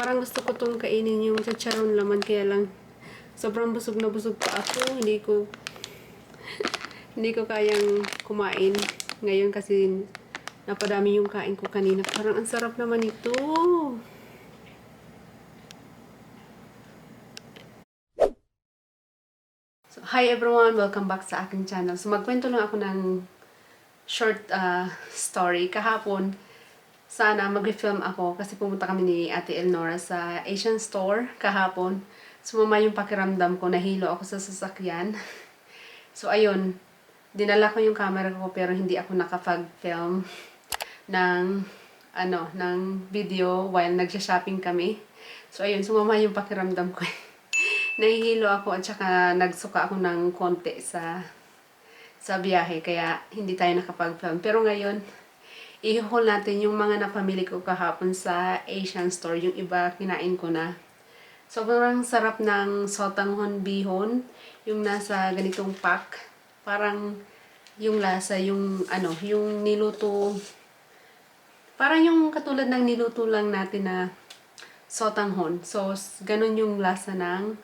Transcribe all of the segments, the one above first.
Parang gusto ko tong kainin yung chicharon laman, kaya lang sobrang busog na busog pa ako. Hindi ko kayang kumain ngayon kasi napadami yung kain ko kanina. Parang ang sarap naman ito. So, hi everyone! Welcome back sa aking channel. So, magkwento lang ako ng short story. Kahapon, sana mag-film ako kasi pumunta kami ni Ate Elnora sa Asian store kahapon. Sumama yung pakiramdam ko, nahilo ako sa sasakyan. So, ayun. Dinala ko yung camera ko pero hindi ako nakapag-film ng ng video while nagsha-shopping kami. So, ayun. Sumama yung pakiramdam ko. Nahihilo ako at saka nagsuka ako ng konti sa biyahe kaya hindi tayo nakapag-film. Pero ngayon, i-haul natin yung mga napamili ko kahapon sa Asian store. Yung iba kinain ko na. Sobrang sarap ng sotanghon bihon. Yung nasa ganitong pack. Parang yung lasa, yung yung niluto. Parang yung katulad ng niluto lang natin na sotanghon. So, ganun yung lasa ng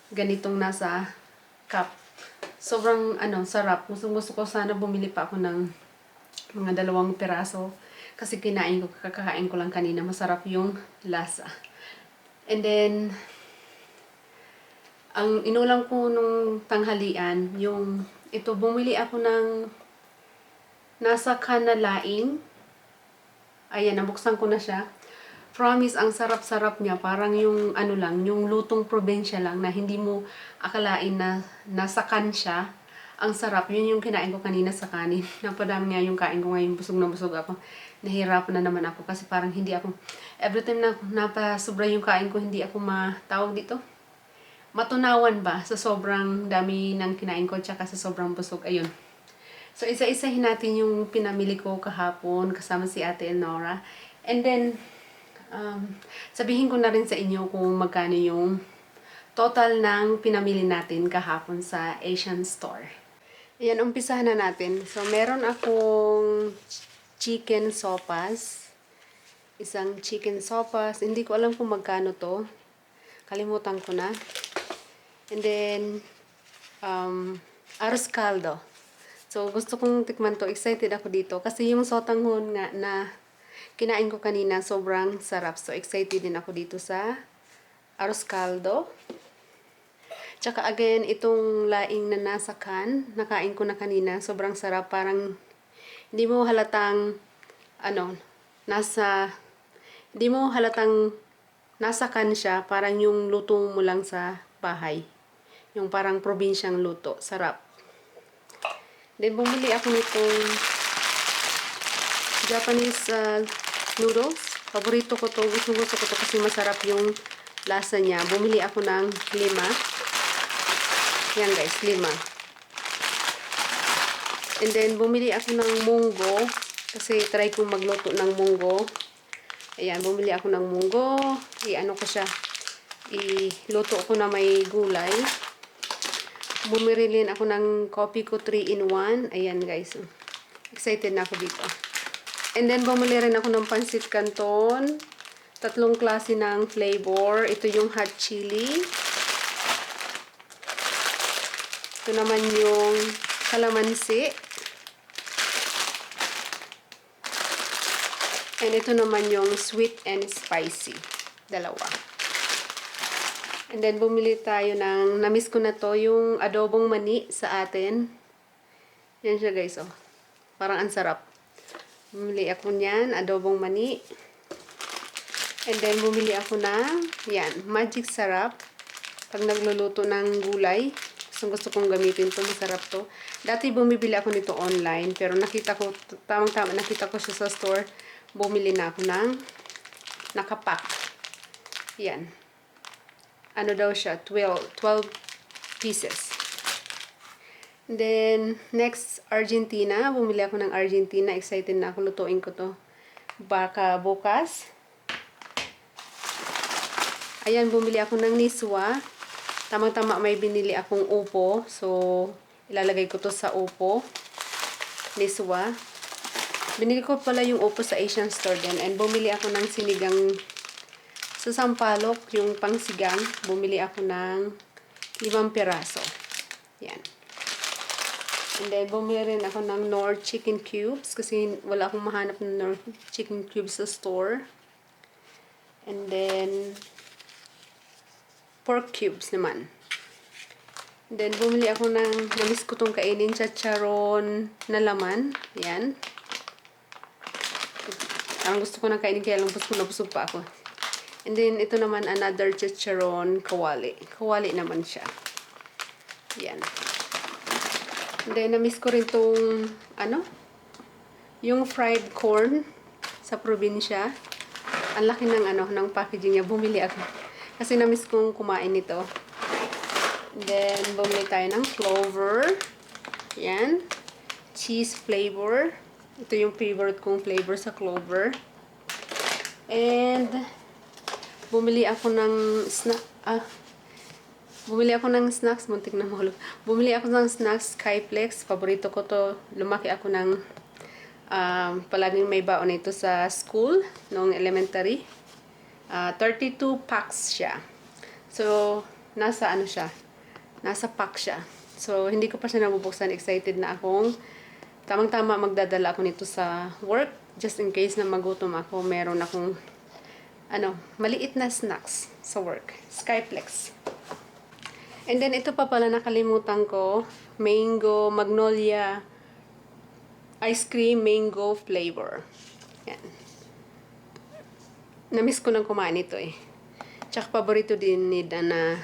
ganitong nasa cup. Sobrang sarap. Gusto ko sana bumili pa ako ng mga 2 piraso kasi kakakain ko lang kanina. Masarap yung lasa. And then ang inulang ko nung tanghalian, yung ito, bumili ako ng nasa kanalaing. Ayan, nabuksan ko na siya. Promise, ang sarap-sarap niya. Parang yung yung lutong probinsya lang na hindi mo akalain na nasa kan siya. Ang sarap. Yun yung kinain ko kanina sa kanin. Napadami nga yung kain ko ngayon. Busog na busog ako. Nahihirapan na naman ako kasi parang hindi ako, every time na napasobra yung kain ko, hindi ako matawag dito. Matunawan ba sa sobrang dami ng kinain ko tsaka sa sobrang busog. Ayun. So, isa-isahin natin yung pinamili ko kahapon kasama si Ate Elnora. And then, sabihin ko na rin sa inyo kung magkano yung total ng pinamili natin kahapon sa Asian store. Ayan, umpisahan na natin. So, meron akong chicken sopas. Isang chicken sopas. Hindi ko alam kung magkano to. Kalimutan ko na. And then, arroz caldo. So, gusto kong tikman to. Excited ako dito. Kasi yung sotanghon nga na kinain ko kanina, sobrang sarap. So, excited din ako dito sa arroz caldo. Tsaka again, itong laing na nasa kan, nakain ko na kanina. Sobrang sarap. Parang, hindi mo halatang, nasa kan siya. Parang yung luto mo lang sa bahay. Yung parang probinsyang luto. Sarap. Then, bumili ako nitong Japanese noodles. Paborito ko to. Gusto ko to kasi masarap yung lasa niya. Bumili ako ng 5. Yan guys, 5. And then, bumili ako ng munggo. Kasi try kong magluto ng munggo. Ayan, bumili ako ng munggo. Ko siya. Iluto ko na may gulay. Bumili rin ako ng coffee ko 3-in-1. Ayan guys. Excited na ako dito. And then, bumili rin ako ng pansit canton. 3 klase ng flavor. Ito yung hot chili. Ito naman yung kalamansi. And ito naman yung sweet and spicy. 2. And then, bumili tayo ng, namiss ko na to, yung adobong mani sa atin. Yan siya guys, oh. Parang ang sarap. Bumili ako niyan, adobong mani. And then, bumili ako ng, yan, magic sarap. Pag nagluluto ng gulay, gusto kong gamitin to, masarap to. Dati bumibili ako nito online, pero nakita ko, tamang-tama, nakita ko siya sa store. Bumili na ako ng nakapack. Yan. Daw siya? 12 pieces. Then, next, Argentina. Bumili ako ng Argentina. Excited na ako. Lutuin ko to. Baka bukas. Ayan, bumili ako ng niswa. Tamang-tama may binili akong upo. So, ilalagay ko to sa upo. Niswa. Binili ko pala yung upo sa Asian store din. And bumili ako ng Sa Sampaloc, yung pangsigang, bumili ako ng 5 piraso. Yan. And then, bumili rin ako ng Knorr chicken cubes kasi wala akong mahanap ng Knorr chicken cubes sa store. And then, pork cubes naman. And then, bumili ako ng, namiss ko itong kainin, chicharon na laman. Yan. Ang gusto ko na kainin, kaya lang busog pa ako. And then, ito naman, another chicharon kawali. Kawali naman siya. Yan. And then, namiss ko rin itong, yung fried corn sa probinsya. Ang laki ng, ng packaging niya. Bumili ako. Kasi namiss kong kumain nito. And then, bumili tayo ng clover. Yan. Cheese flavor. Ito yung favorite kong flavor sa clover. And, bumili ako ng snacks. Muntik na mahulog. Bumili ako ng snacks, Skyflex. Paborito ko to. Lumaki ako ng palaging may baon ito sa school noong elementary. 32 packs siya. So, nasa pack siya. So, hindi ko pa siya nabubuksan. Excited na akong tamang-tama magdadala ako nito sa work. Just in case na magutom ako, meron akong maliit na snacks sa work. Skyflex. And then, ito pa pala nakalimutan ko. Mango, magnolia, ice cream, mango flavor. Yan. Namiss ko nang kumain ito eh. Tsaka paborito din ni Dana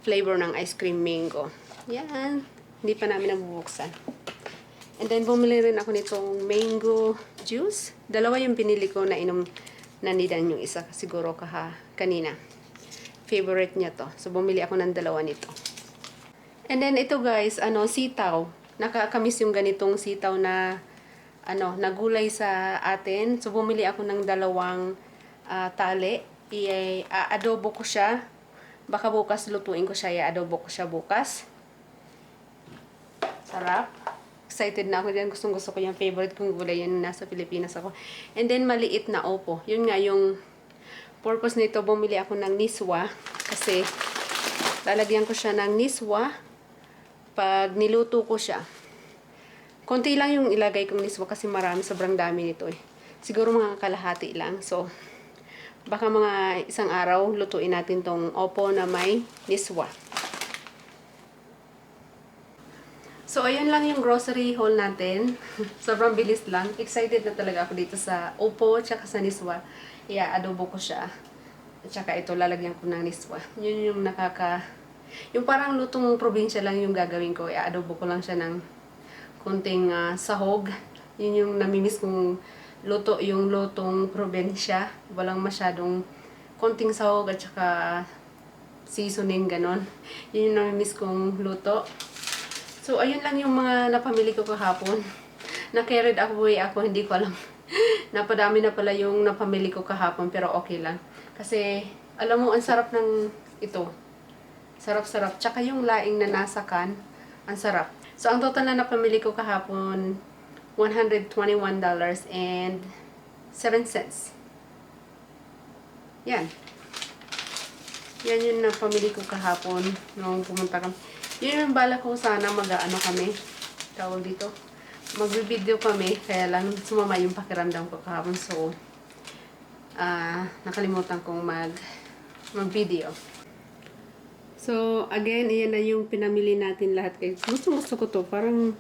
flavor ng ice cream mango. Yan. Hindi pa namin nabubuksan. And then, bumili rin ako nitong mango juice. Dalawa yung pinili ko na inom na ni Dan, yung isa siguro kanina. Favorite niya to. So, bumili ako ng dalawa nito. And then, ito guys, sitaw. Nakakamiss yung ganitong sitaw na, na gulay sa atin. So, bumili ako ng dalawang tali. I-adobo ko siya. Baka bukas lutuin ko siya. I-adobo ko siya bukas. Sarap. Excited na ako dyan. Gustong-gusto ko yung favorite kong gulay. Yan nasa Pilipinas ako. And then, maliit na opo. Yun nga, yung purpose nito, bumili ako ng niswa. Kasi, lalagyan ko siya ng niswa pag niluto ko siya. Konti lang yung ilagay kong niswa kasi marami, sobrang dami nito eh. Siguro mga kalahati lang. So, baka mga isang araw, lutuin natin tong opo na may niswa. So, ayun lang yung grocery haul natin. Sobrang bilis lang. Excited na talaga ako dito sa opo tsaka sa niswa. I-adobo ko siya. At saka ito, lalagyan ko ng niswa. Yun yung yung parang lutong probinsya lang yung gagawin ko. I-adobo ko lang siya ng konting sahog. Yun yung namimiss kong luto, yung lutong probinsya. Walang masyadong konting sahog at saka seasoning, ganon. Yun yung namimiss kong luto. So, ayun lang yung mga napamili ko kahapon. Na-carried away ako, hindi ko alam. Napadami na pala yung napamili ko kahapon, pero okay lang. Kasi, alam mo, ang sarap ng ito. Sarap-sarap. Tsaka yung laing na nasa can, ang sarap. So, ang total na napamili ko kahapon, $121.07. Yan. Yan yung napamili ko kahapon nung pumunta kami. Yun yung bala ko sana kami. Tawag dito. Mag-video kami. Kaya lang sumama yung pakiramdam ko kahapon. So, nakalimutan kong mag-video. So, again, iyan na yung pinamili natin lahat. Gusto ko to. Parang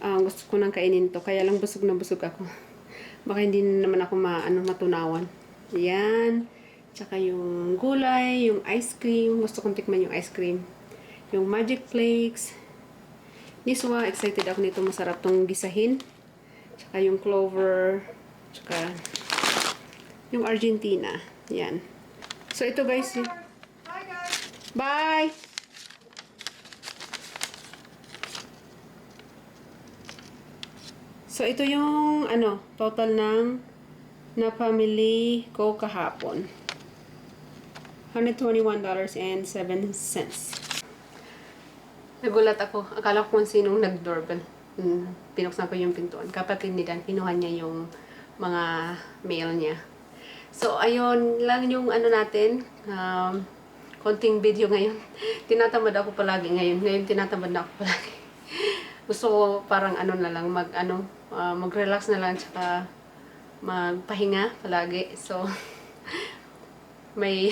gusto ko nang kainin to. Kaya lang busog na busog ako. Baka hindi naman ako matunawan. Yan. Tsaka yung gulay, yung ice cream. Gusto kong tikman yung ice cream. Yung Magic Flakes. Niswa, excited ako nito. Masarap tong gisahin. Tsaka yung clover. Tsaka yung Argentina. Yan. So, ito guys. Bye guys. Bye! So, ito yung total ng napamili ko kahapon. $121.07. Nagulat ako. Akala ko kung sinong nag-doorbell. Pinuksan ko yung pintuan. Kapatid ni Dan, kinuha niya yung mga mail niya. So, ayun lang yung ano natin. Konting video ngayon. Tinatamad ako palagi ngayon. Ngayon tinatamad na ako palagi. Gusto ko parang ano na lang, mag-relax na lang, tsaka magpahinga palagi. So, may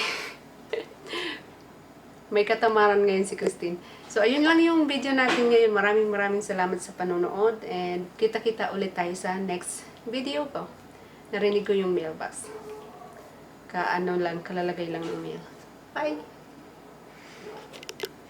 may katamaran ngayon si Christine. So, ayun lang yung video natin ngayon. Maraming salamat sa panonood. And kita-kita ulit tayo sa next video ko. Narinig ko yung mailbox. Kalalagay lang ng mail. Bye!